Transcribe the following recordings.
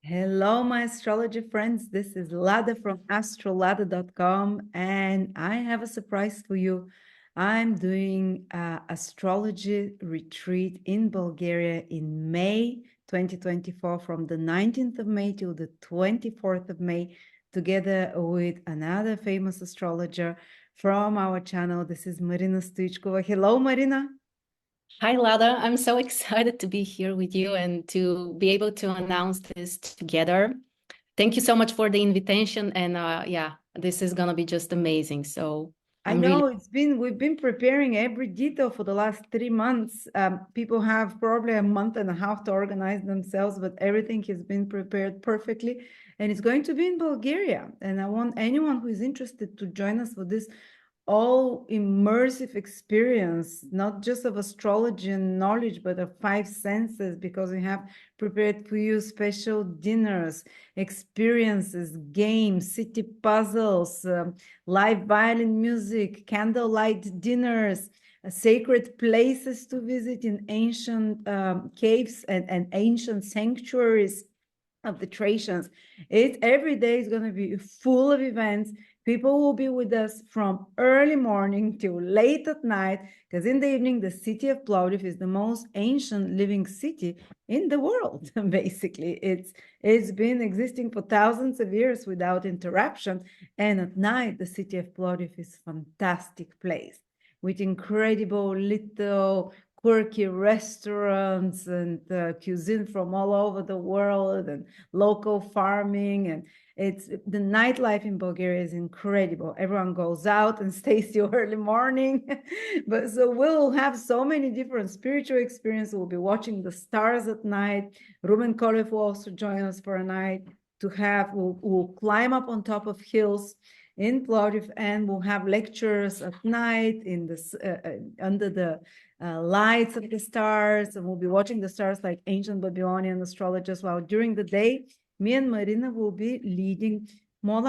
Hello, my astrology friends. This is Lada from astrolada.com, and I have a surprise for you. I'm doing an astrology retreat in Bulgaria in May 2024 from the 19th of May till the 24th of May, together with another famous astrologer from our channel. This is Marina Stoichkova. Hello, Marina. Hi, Lada. I'm so excited to be here with you and to be able to announce this together. Thank you so much for the invitation. And yeah, this is going to be just amazing. So I I'm really, know we've been preparing every detail for the last 3 months. People have probably a month and a half to organize themselves, but everything has been prepared perfectly. And it's going to be in Bulgaria. And I want anyone who is interested to join us for this all immersive experience, not just of astrology and knowledge, but of five senses, because we have prepared for you special dinners, experiences, games, city puzzles, live violin music, candlelight dinners, sacred places to visit in ancient caves and ancient sanctuaries of the Thracians. Every day is going to be full of events. People will be with us from early morning till late at night, because in the evening, the city of Plovdiv is the most ancient living city in the world. Basically, it's been existing for thousands of years without interruption. And at night, the city of Plovdiv is a fantastic place with incredible little quirky restaurants and cuisine from all over the world and local farming. And it's the nightlife in Bulgaria is incredible. Everyone goes out and stays till early morning. But so we'll have so many different spiritual experiences. We'll be watching the stars at night. Ruben Kolev will also join us for a night to have, we'll climb up on top of hills in Plovdiv, and we'll have lectures at night in this under the lights of the stars, and we'll be watching the stars like ancient Babylonian astrologers, while during the day, me and Marina will be leading more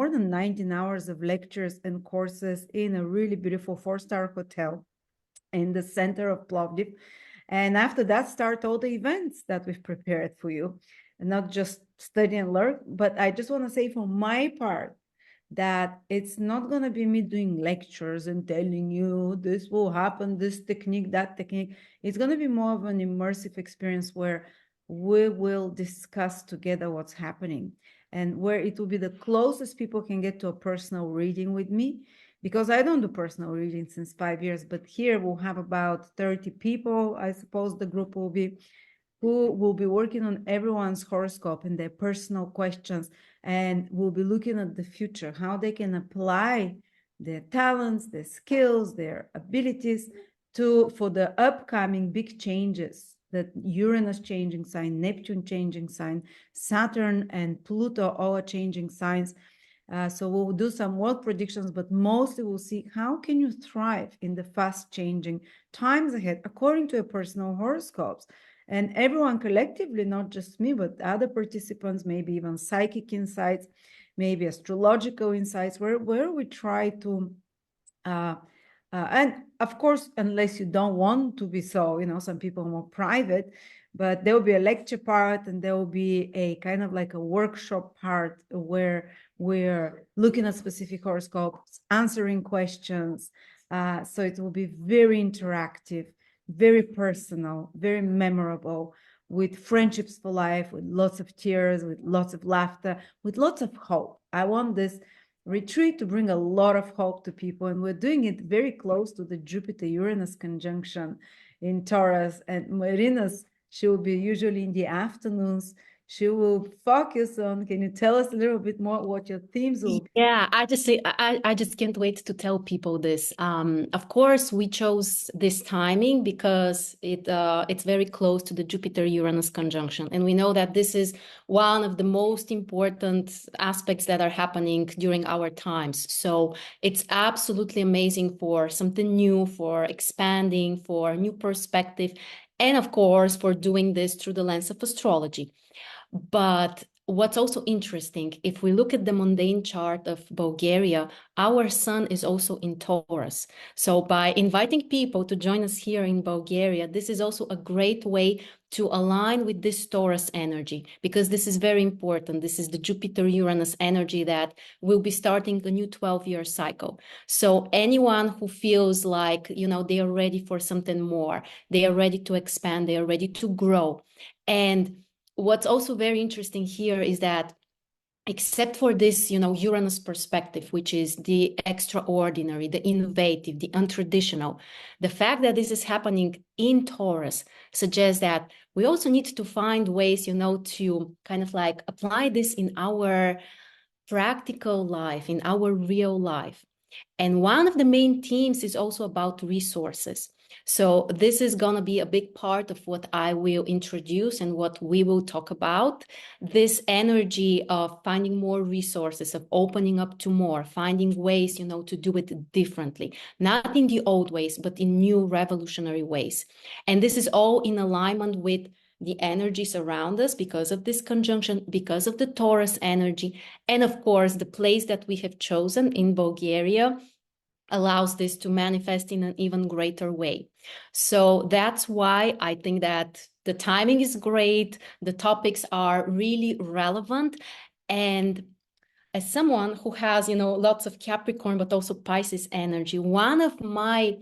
than 19 hours of lectures and courses in a really beautiful 4-star hotel in the center of Plovdiv. And after that, start all the events that we've prepared for you, and not just study and learn. But I just want to say, for my part, that it's not going to be me doing lectures and telling you this will happen, this technique, that technique. It's going to be more of an immersive experience where we will discuss together what's happening, and where it will be the closest people can get to a personal reading with me, because I don't do personal reading since 5 years. But here we'll have about 30 people, I suppose the group will be, who will be working on everyone's horoscope and their personal questions, and we'll be looking at the future, how they can apply their talents, their skills, their abilities for the upcoming big changes that Uranus changing sign, Neptune changing sign, Saturn and Pluto all are changing signs. So we'll do some world predictions, but mostly we'll see how can you thrive in the fast changing times ahead according to your personal horoscopes. And everyone collectively, not just me, but other participants, maybe even psychic insights, maybe astrological insights, where we try to and of course, unless you don't want to be so, some people are more private, but there will be a lecture part, and there will be a kind of like a workshop part where we're looking at specific horoscopes, answering questions. So it will be very interactive, very personal, very memorable, with friendships for life, with lots of tears, with lots of laughter, with lots of hope. I want this retreat to bring a lot of hope to people, and we're doing it very close to the Jupiter-Uranus conjunction in Taurus. And Marina's, she will be usually in the afternoons. She will focus on, can you tell us a little bit more what your themes will be? yeah, I just can't wait to tell people this. Of course, we chose this timing because it's very close to the Jupiter-Uranus conjunction. And we know that this is one of the most important aspects that are happening during our times. So it's absolutely amazing for something new, for expanding, for new perspective, and of course, for doing this through the lens of astrology. But what's also interesting, if we look at the mundane chart of Bulgaria, our sun is also in Taurus. So by inviting people to join us here in Bulgaria, this is also a great way to align with this Taurus energy, because this is very important. This is the Jupiter-Uranus energy that will be starting a new 12-year cycle. So anyone who feels like, they are ready for something more, they are ready to expand, they are ready to grow. And what's also very interesting here is that, except for this, Uranus perspective, which is the extraordinary, the innovative, the untraditional, the fact that this is happening in Taurus suggests that we also need to find ways, to kind of like apply this in our practical life, in our real life. And one of the main themes is also about resources. So this is going to be a big part of what I will introduce and what we will talk about. This energy of finding more resources, of opening up to more, finding ways, to do it differently, not in the old ways, but in new revolutionary ways. And this is all in alignment with the energies around us because of this conjunction, because of the Taurus energy. And of course, the place that we have chosen in Bulgaria allows this to manifest in an even greater way. So that's why I think that the timing is great. The topics are really relevant. And as someone who has, lots of Capricorn, but also Pisces energy, one of my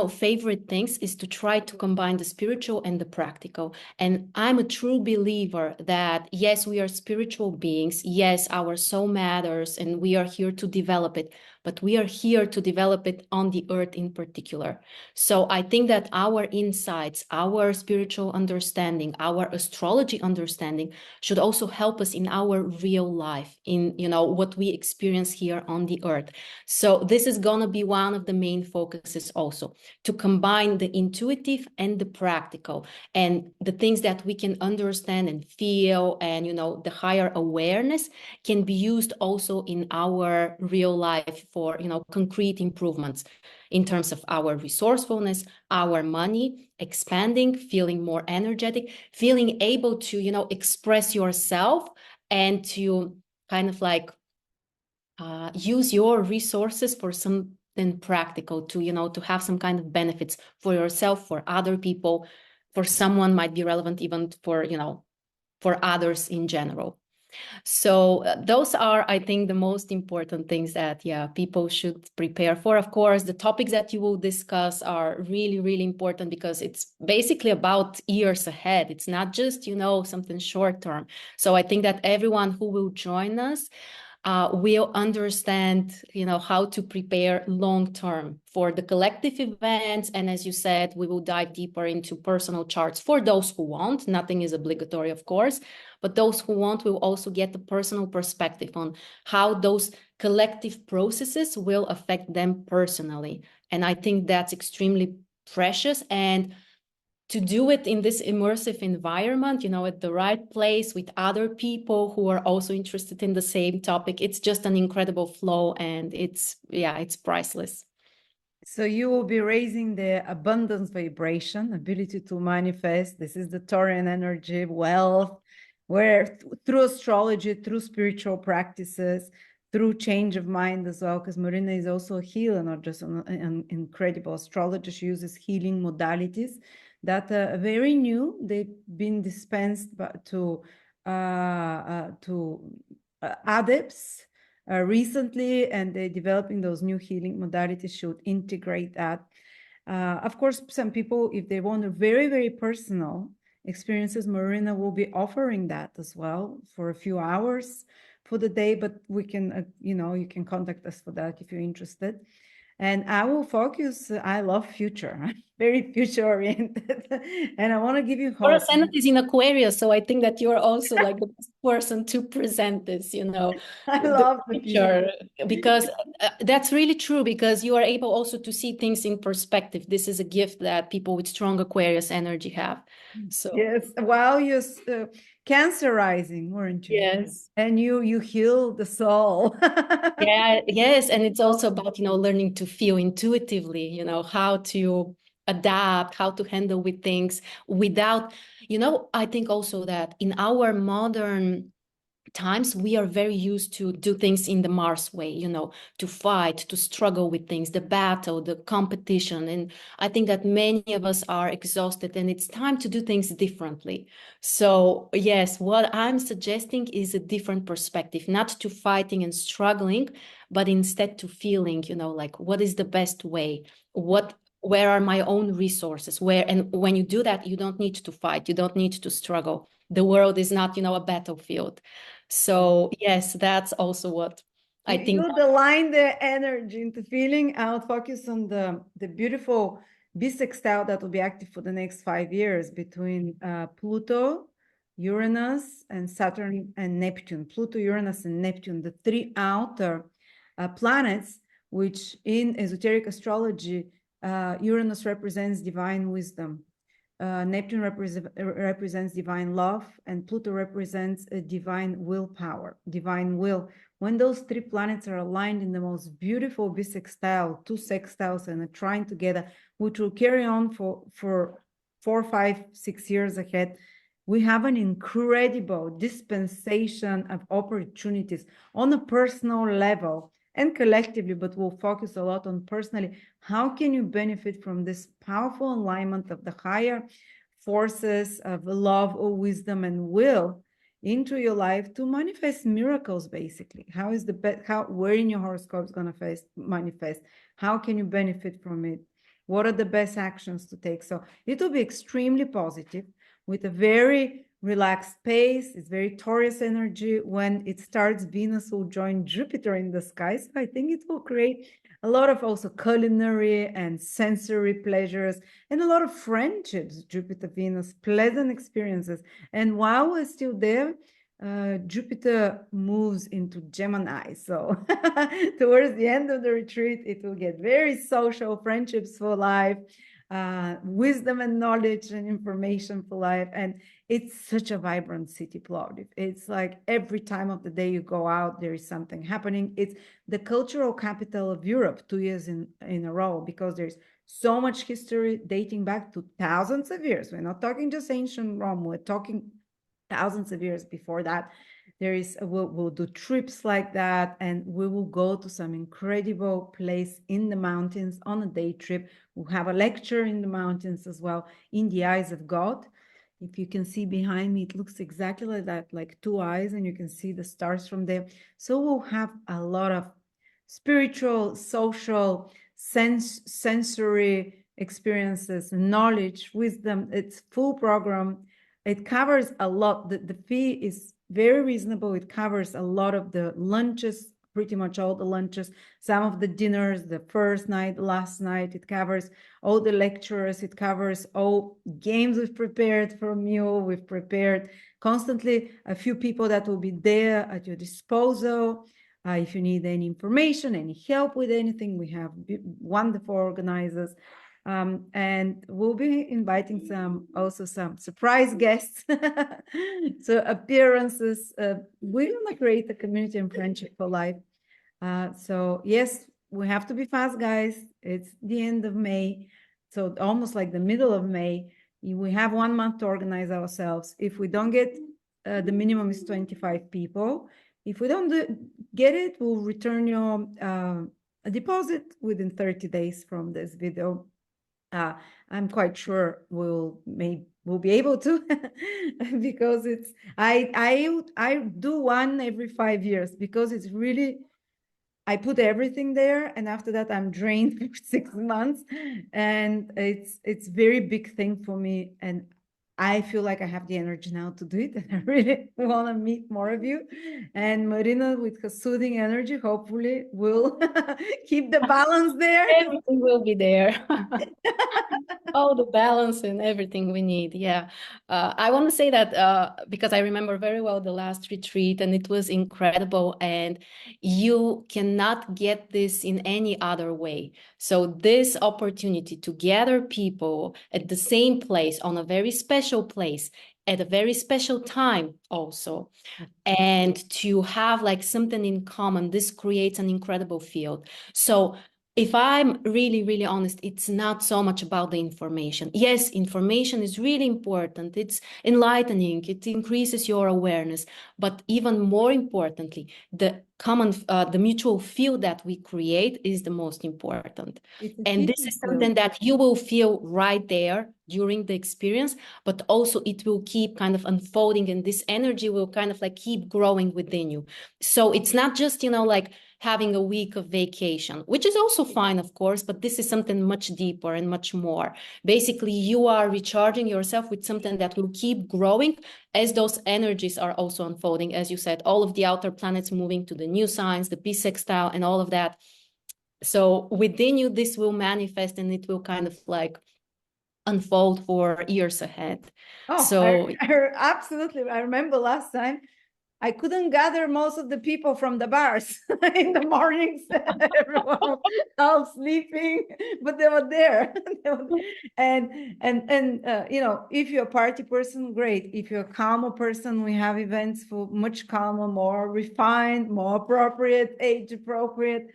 favorite things is to try to combine the spiritual and the practical. And I'm a true believer that, yes, we are spiritual beings. Yes, our soul matters and we are here to develop it, but we are here to develop it on the earth in particular. So I think that our insights, our spiritual understanding, our astrology understanding should also help us in our real life, in, what we experience here on the earth. So this is going to be one of the main focuses also, to combine the intuitive and the practical, and the things that we can understand and feel, and the higher awareness can be used also in our real life for concrete improvements in terms of our resourcefulness, our money, expanding, feeling more energetic, feeling able to express yourself, and to kind of like use your resources for something practical, to have some kind of benefits for yourself, for other people, for someone might be relevant even for others in general. So those are, I think, the most important things that, people should prepare for. Of course, the topics that you will discuss are really, really important because it's basically about years ahead. It's not just, something short term. So I think that everyone who will join us will understand, how to prepare long term for the collective events. And as you said, we will dive deeper into personal charts for those who want. Nothing is obligatory, of course, but those who want will also get the personal perspective on how those collective processes will affect them personally. And I think that's extremely precious. And to do it in this immersive environment, at the right place with other people who are also interested in the same topic, it's just an incredible flow, and it's priceless. So you will be raising the abundance vibration, ability to manifest. This is the Taurian energy, wealth, where through astrology, through spiritual practices, through change of mind as well, because Marina is also a healer, not just an incredible astrologer. She uses healing modalities that are very new. They've been dispensed to adepts recently, and they're developing those new healing modalities should integrate that. Of course, some people, if they want a very, very personal experiences, Marina will be offering that as well for a few hours for the day, but we can, you can contact us for that if you're interested. And I will focus, I love future, I'm very future oriented, and I want to give you hope. Your ascendant is in Aquarius, so I think that you're also like the best person to present this, I the love the future, because that's really true, because you are able also to see things in perspective. This is a gift that people with strong Aquarius energy have. So yes, while you're Cancer rising, weren't you? yes. And you heal the soul. Yeah, yes, and it's also about learning to feel intuitively, how to adapt, how to handle with things without, I think also that in our modern times we are very used to do things in the Mars way, to fight, to struggle with things, the battle, the competition. And I think that many of us are exhausted and it's time to do things differently. So yes, what I'm suggesting is a different perspective, not to fighting and struggling, but instead to feeling, like what is the best way? Where are my own resources? And when you do that, you don't need to fight, you don't need to struggle. The world is not, a battlefield. So yes, that's also what I think. You align the energy into feeling. I'll focus on the beautiful bisextile that will be active for the next 5 years between Pluto, Uranus, and Saturn and Neptune. Pluto, Uranus, and Neptune, the three outer planets, which in esoteric astrology, Uranus represents divine wisdom. Neptune represents divine love, and Pluto represents a divine willpower, divine will. When those three planets are aligned in the most beautiful bisextile, two sextiles, and are trying together, which will carry on for 4, 5, 6 years ahead, we have an incredible dispensation of opportunities on a personal level and collectively, but we'll focus a lot on personally. How can you benefit from this powerful alignment of the higher forces of love or wisdom and will into your life to manifest miracles? Basically, how is the best, where in your horoscope is going to manifest? How can you benefit from it? What are the best actions to take? So it will be extremely positive with a very relaxed pace. It's very Taurus energy. When it starts, Venus will join Jupiter in the sky. So I think it will create a lot of also culinary and sensory pleasures and a lot of friendships, Jupiter, Venus, pleasant experiences. And while we're still there, Jupiter moves into Gemini. So towards the end of the retreat, it will get very social, friendships for life, wisdom and knowledge and information for life. And it's such a vibrant city, Plovdiv. It's like every time of the day you go out, there is something happening. It's the cultural capital of Europe 2 years in a row, because there's so much history dating back to thousands of years. We're not talking just ancient Rome. We're talking thousands of years before that. There is, we'll do trips like that, and we will go to some incredible place in the mountains on a day trip. We'll have a lecture in the mountains as well, in the eyes of God. If you can see behind me, it looks exactly like that, like two eyes, and you can see the stars from there. So we'll have a lot of spiritual, social, sensory experiences, knowledge, wisdom. It's full program. It covers a lot. The fee is very reasonable. It covers a lot of the lunches, pretty much all the lunches, some of the dinners, the first night, last night. It covers all the lectures. It covers all games we've prepared for you. We've prepared constantly a few people that will be there at your disposal. If you need any information, any help with anything, we have wonderful organizers. And we'll be inviting some surprise guests. So appearances. We want to create a community and friendship for life. So yes, we have to be fast, guys. It's the end of May, so almost like the middle of May. We have 1 month to organize ourselves. If we don't get, the minimum is 25 people. If we don't get it, we'll return your a deposit within 30 days from this video. I'm quite sure we'll be able to because it's I do one every 5 years, because it's really, I put everything there, and after that I'm drained for 6 months, and it's very big thing for me, and I feel like I have the energy now to do it, and I really want to meet more of you. And Marina, with her soothing energy, hopefully will keep the balance there. Everything will be there. All the balance and everything we need. Yeah. I want to say that because I remember very well the last retreat, and it was incredible. And you cannot get this in any other way. So this opportunity to gather people at the same place, on a very special place, at a very special time also, and to have like something in common, this creates an incredible field. So if I'm really, really honest, it's not so much about the information. Yes, information is really important. It's enlightening. It increases your awareness. But even more importantly, the mutual feel that we create is the most important. It's a And this healing is field. something that you will feel right there during the experience, but also it will keep kind of unfolding, and this energy will kind of like keep growing within you. So it's not just, like having a week of vacation, which is also fine, of course, but this is something much deeper and much more. Basically, you are recharging yourself with something that will keep growing as those energies are also unfolding. As you said, all of the outer planets moving to the new signs, the B-sextile, and all of that. So within you, this will manifest and it will kind of like unfold for years ahead. Oh, So absolutely. I remember last time I couldn't gather most of the people from the bars in the mornings. Everyone all sleeping, but they were there. And if you're a party person, great. If you're a calmer person, we have events for much calmer, more refined, more appropriate, age appropriate.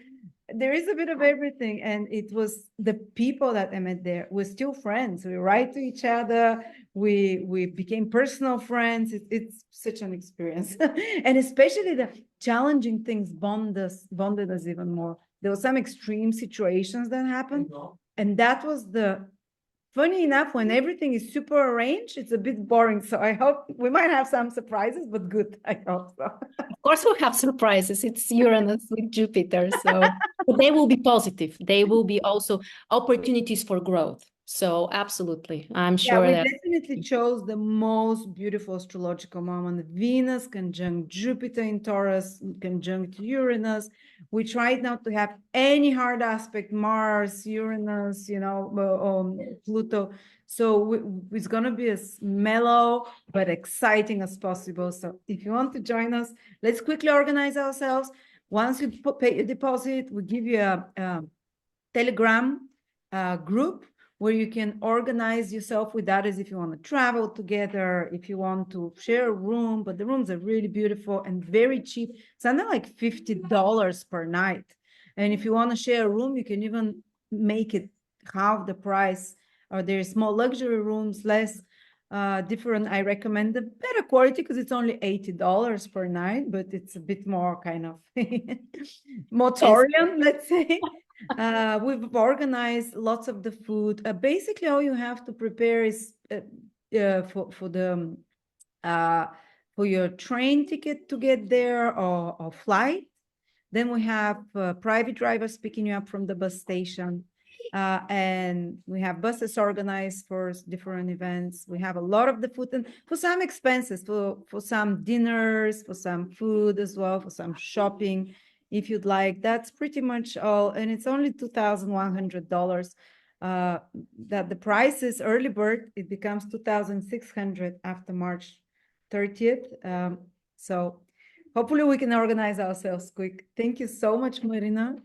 There is a bit of everything, and it was the people that I met there. We're still friends. We write to each other. We became personal friends. It's such an experience, and especially the challenging things bonded us even more. There were some extreme situations that happened, and that was the funny enough, when everything is super arranged, it's a bit boring. So I hope we might have some surprises, but good. I hope so. of course, we'll have surprises. It's Uranus with Jupiter. So but they will be positive. They will be also opportunities for growth. So absolutely. I'm Yeah, sure we that. definitely chose the most beautiful astrological moment. Venus conjunct Jupiter in Taurus, conjunct Uranus. We tried not to have any hard aspect, Mars, Uranus, Pluto. So it's going to be as mellow but exciting as possible. So if you want to join us, let's quickly organize ourselves. Once you pay your deposit, we give you a Telegram group where you can organize yourself with others if you want to travel together, if you want to share a room. But the rooms are really beautiful and very cheap, something like $50 per night. And if you want to share a room, you can even make it half the price. Or there's more luxury rooms, less different. I recommend the better quality because it's only $80 per night, but it's a bit more kind of motorium, let's say. We've organized lots of the food. Basically, all you have to prepare is for the for your train ticket to get there, or flight. Then we have private drivers picking you up from the bus station. And we have buses organized for different events. We have a lot of the food, and for some expenses, for some dinners, for some food as well, for some shopping, if you'd like. That's pretty much all, and it's only $2,100. That the price is early bird, it becomes 2,600 after March 30th. So hopefully we can organize ourselves quick. Thank you so much, Marina.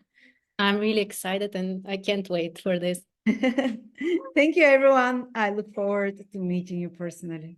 I'm really excited and I can't wait for this. Thank you, everyone. I look forward to meeting you personally.